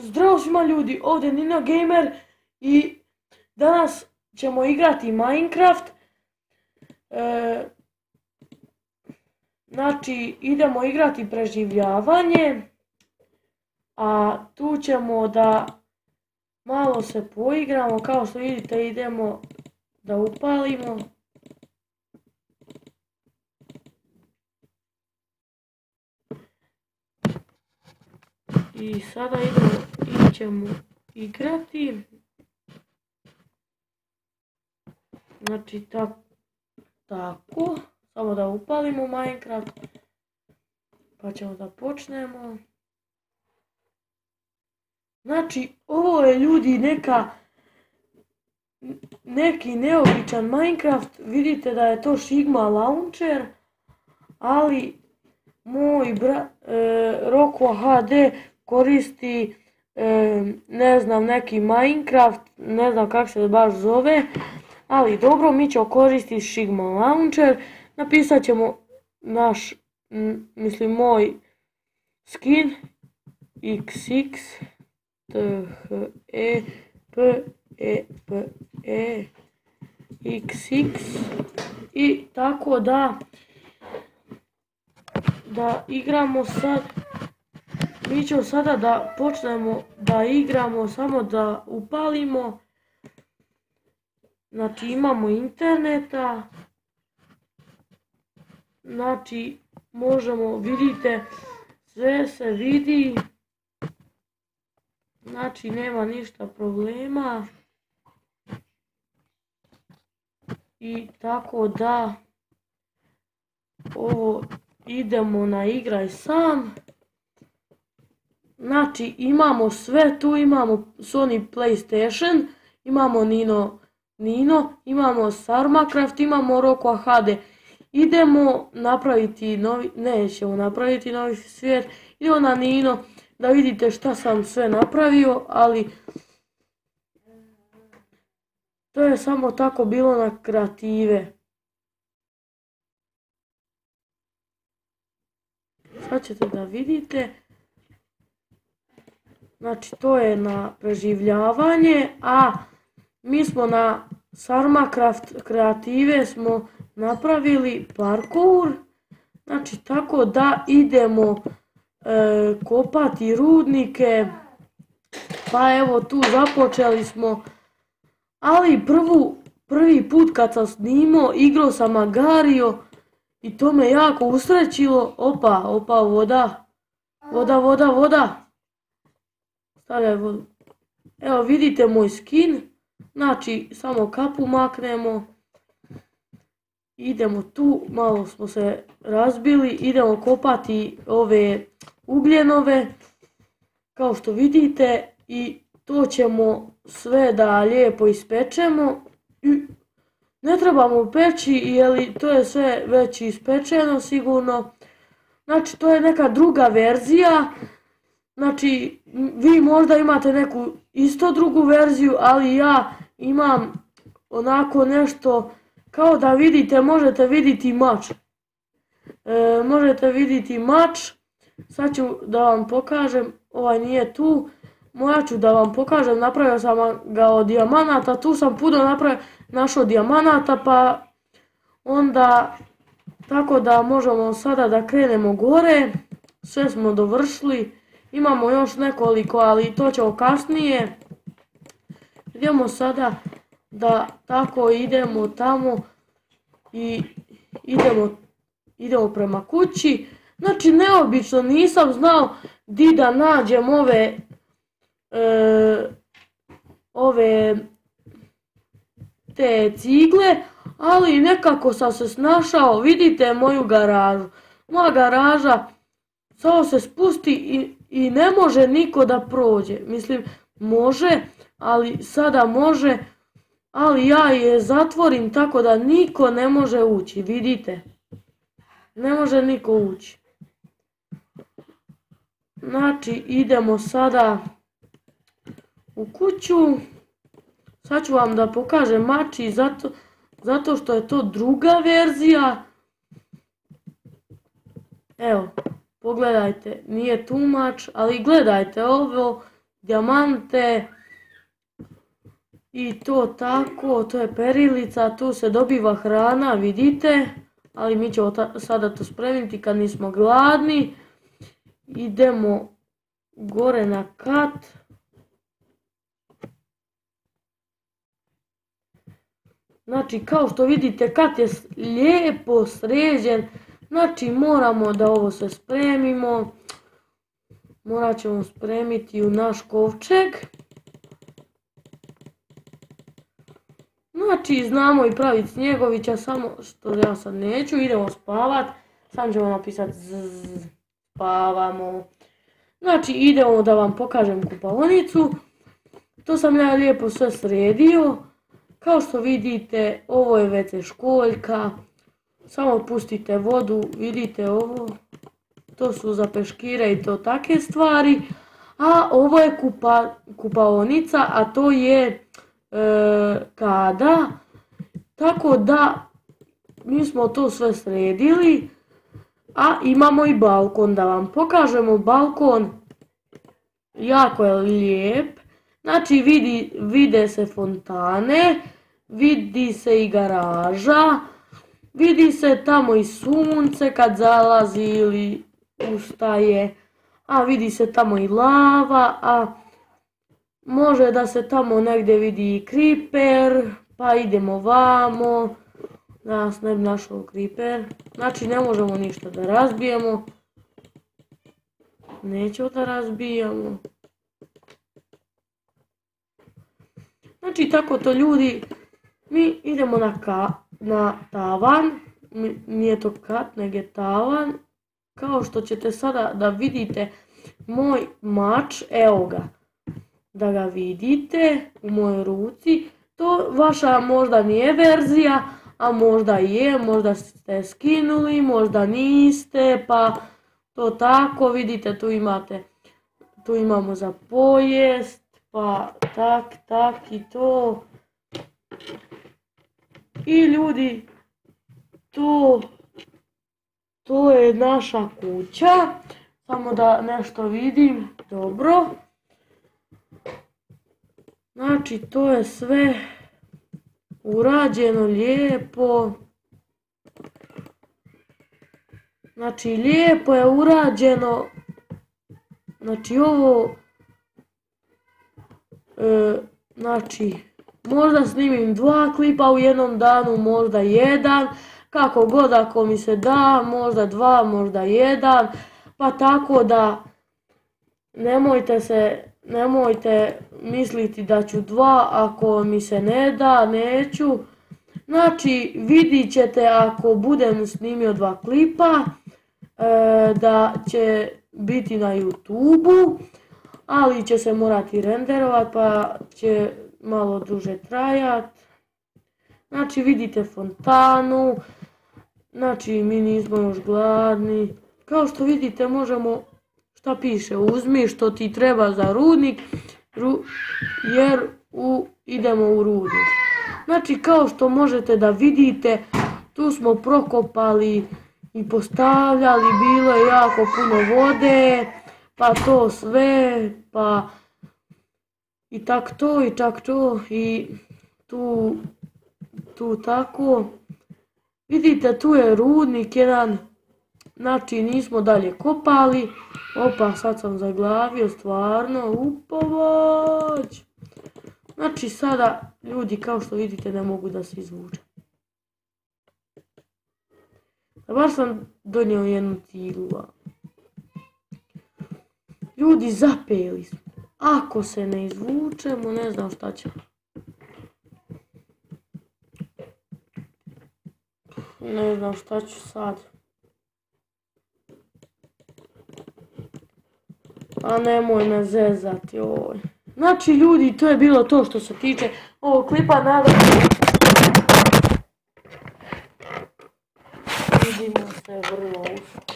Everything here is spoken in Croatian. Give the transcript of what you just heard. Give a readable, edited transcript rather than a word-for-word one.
Zdravo svima ljudi, ovdje je Nino Gamer i danas ćemo igrati Minecraft. Znači, idemo igrati preživljavanje, a tu ćemo da malo se poigramo. Kao što vidite, idemo da upalimo. I sada ćemo igrati. Znači tako, samo da upalimo Minecraft, pa ćemo da počnemo. Znači, ovo je ljudi neki neobičan Minecraft. Vidite da je to Sigma launcher, ali moj Roko HD koristi ne znam, neki Minecraft, ne znam kako se baš zove, ali dobro, mi ćemo koristiti Sigma launcher. Napisat ćemo moj skin XX XX i tako da igramo sad. Mi ćemo sada da počnemo da igramo, samo da upalimo. Znači, imamo interneta. Znači, možemo, vidite, sve se vidi. Znači, nema ništa problema. I tako da ovo idemo na igraj sam. Znači, imamo sve tu, imamo Sony PlayStation, imamo Nino, imamo Sarmacraft, imamo Roko HD. Idemo napraviti nećemo napraviti novi svijet, idemo na Nino da vidite šta sam sve napravio, ali to je samo tako bilo na kreative. Sad ćete da vidite. Znači, to je na preživljavanje, a mi smo na Sarmacraft kreative smo napravili parkour. Znači, tako da idemo kopati rudnike. Pa evo, tu započeli smo, ali prvi put kad sam snimao, igrao sam Agario i to me jako usrećilo. Opa, voda. Stavljaj vodu. Evo, vidite moj skin. Znači, samo kapu maknemo. Idemo tu, malo smo se razbili. Idemo kopati ove ugljenove. Kao što vidite. I to ćemo sve da lijepo ispečemo. Ne trebamo peći, jer to je sve već ispečeno sigurno. Znači, to je neka druga verzija. Znači, vi možda imate neku isto drugu verziju, ali ja imam onako nešto, kao da vidite, možete vidjeti mač. Sad ću da vam pokažem, ovaj nije tu, moja ću da vam pokažem, napravio sam ga od dijamanata, tu sam puno našao dijamanata, pa onda, tako da možemo sada da krenemo gore, sve smo dovršili. Imamo još nekoliko, ali to ćemo kasnije. Idemo sada da tako idemo tamo i idemo prema kući. Znači, neobično, nisam znao di da nađem te cigle, ali nekako sam se snašao. Vidite moju garažu. Moja garaža samo se spusti i ne može niko da prođe. Mislim, može, ali sada može, ali ja je zatvorim tako da niko ne može ući, vidite. Ne može niko ući. Znači, idemo sada u kuću. Sad ću vam da pokažem mači, zato što je to druga verzija. Evo. Pogledajte, nije too much, ali gledajte ovo, dijamante. I to tako, to je perilica, tu se dobiva hrana, vidite. Ali mi ćemo sada to spremiti kad nismo gladni. Idemo gore na kat. Znači, kao što vidite, kat je lijepo sređen. Znači, moramo da ovo sve spremimo. Morat ćemo spremiti u naš kovčeg. Znači, znamo i praviti snjegovića, samo što ja sad neću. Idemo spavat. Sam ćemo napisati zzz, spavamo. Znači, idemo da vam pokažem kupaonicu. To sam ja lijepo sve sredio. Kao što vidite, ovo je WC školjka. Samo pustite vodu, vidite ovo. To su za peškire i to take stvari. A ovo je kupaonica, a to je kada. Tako da mi smo to sve sredili. A imamo i balkon, da vam pokažemo balkon. Jako je lijep. Znači vide se fontane, vidi se i garaža, vidi se tamo i sunce kad zalazi ili ustaje, a vidi se tamo i lava, a može da se tamo negdje vidi i kriper, pa idemo vamo, da nas ne bi našao kriper. Znači ne možemo ništa da razbijemo, nećemo da razbijamo. Znači tako to ljudi, mi idemo na tavan, nije to kat nego je tavan. Kao što ćete sada da vidite moj mač, evo ga, da ga vidite u mojoj ruci. To vaša možda nije verzija, a možda je, možda ste skinuli, možda niste, pa to tako vidite, tu imamo za pojest. Pa tak i to. I ljudi, to je naša kuća. Samo da nešto vidim. Dobro. Znači to je sve urađeno lijepo. Znači lijepo je urađeno. Znači ovo. Znači, možda snimim 2 klipa u jednom danu, možda 1, kako god ako mi se da, možda 2, možda 1, pa tako da nemojte misliti da ću 2, ako mi se ne da, neću. Znači, vidit ćete ako budem snimio 2 klipa, da će biti na YouTubeu. Ali će se morati renderovat, pa će malo duže trajat. Znači vidite fontanu. Znači mi nismo još gladni. Kao što vidite možemo, šta piše, uzmi što ti treba za rudnik, jer idemo u rudnik. Znači kao što možete da vidite, tu smo prokopali i postavljali, bilo je jako puno vode. Pa to sve, pa i tak to, i čak to, i tu tako. Vidite, tu je rudnik jedan, znači nismo dalje kopali. Opa, sad sam zaglavio, stvarno, upavać. Znači sada, ljudi, kao što vidite, ne mogu da se izvučem. Baš sam donio jednu ciglu. Ljudi, zapeli smo. Ako se ne izvučemo, ne znam šta ćemo. Ne znam šta ću sad. A nemoj me zezati ovoj. Znači ljudi, to je bilo to što se tiče ovog klipa. Nadam se. Vidimo se vrlo uskoro.